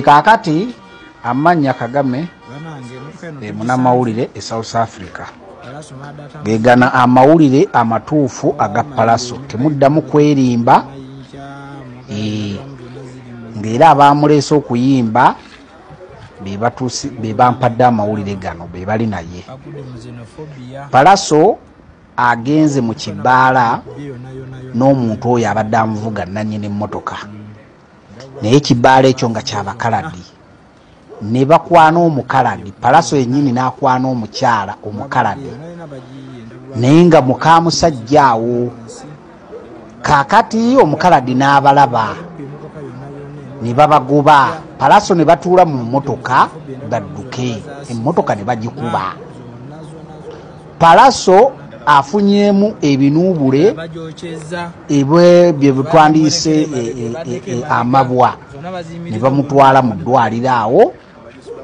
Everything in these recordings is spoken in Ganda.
Kakati amanya Kagame munamawulire e South Africa gegana amawulire amatuufu aga Palaso temuddamu kwerimba ng'era abamuleese okuyimba be bampadde amawulire gano be bali naye. Palaso agenze mu kibaala n'omuntu oyo abadde amuvuga nannyini emmotoka naye ekibaala ekyo nga ky'Abakaladi ne bakwana Omukaladi. Palaso yennyini n'akwana omukyala Omukaladi naye nga muka musajja awo. Kaakati Omukaladi n'abalaba ne babagoba. Palaso ne batuula mu mmotoka badduke, emmotoka ne bagikuba. Palaso afunyemu ebinuubule bye butwandiise amabwa ne bamutwala mu ddwaliro awo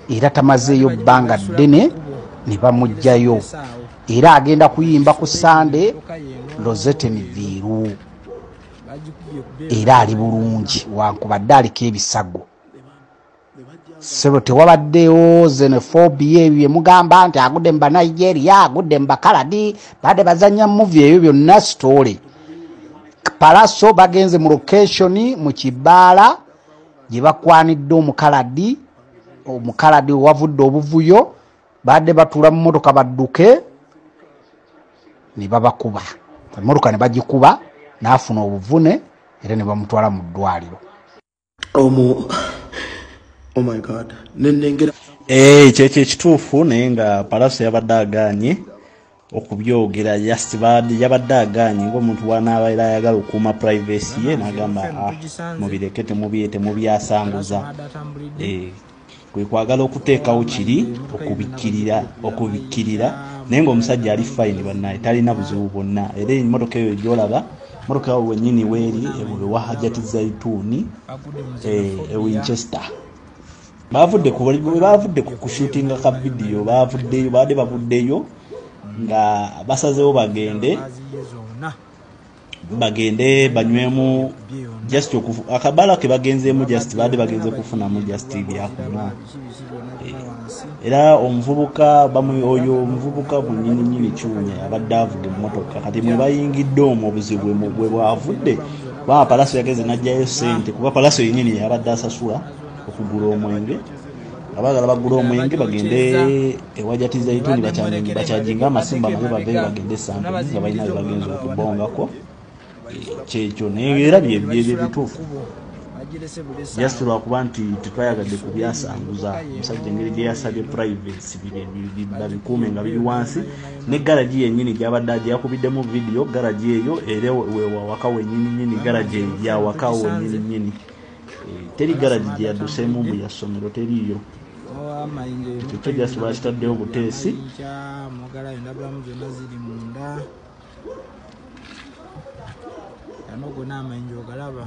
era tamazeeyo bbanga ddene ne bamuggyayo era agenda kuyimba ku Sande Rosettenville era ali bulungi wankubadde aliko ebisago. Sebo tewabaddeyo xenophobia ebyo mugamba nti agudde mu Nigeria agudde mu Bakaladi badde bazanya movie eyo byonna story. Palaso bagenze mu location mu kibaala gye bakwanidde Omukaladi wavudde obuvuyo badde batula mu motoka badduke ne babakuba. Emmotoka ne bagikuba n'afuna obuvune era ne bamutwala mu ddwaliro. Oh my God. Nenengera kyekyo ekituufu naye nga Palaso yabadde agaanye okubyogera yabadde agaanye ng'omuntu wanaaba ayagala okukuuma privacy ye n'agamba mubireke temubyasanguza. Kwe kwagala okuteekawo kiri okubikkirira naye ng'omusajja ali fine bannaye talina buzibu bwonna era emmotoka eyo gy'olaba emmotoka yawe wennyini weeri ewa Hajati Zaituni Winchester. Bavudde ku kushootinga ka video bavuddeyo nga basazeewo bagende banywemu just akabala ke bagenzeemu just bagenze kufunamu just byakunywa. Era omuvubuka bunyini Chunya abadde avuga emmotoka kati mwe bayingidde omwo obuzibu bwe bwavudde Palaso yageze n'ajjayo ssente kuba Palaso yennyini yabadde asasula okugula omwenge. Abagala bagula omwenge bagende ewa Hajati Zaituni bakyajinga amasimba naye baveeyo bagende Sande nga balina bye bagenza okubongako. Kyekyo naye era bye bituufu just lwakuba nti tetwayagadde kubyasanguza. Omusajja engeri gye yasabye privacy babikuume nga biri wansi ne garagi yennyini gyabadde yakubiddemu video garagi eyo era wewawaka wennyini garagi yawaka wennyini teri garagi gye yadduseemu mu yassomero teriiyo. Ekyo just bakitaddeyo buteesi. Anogo n'amenyo galaba.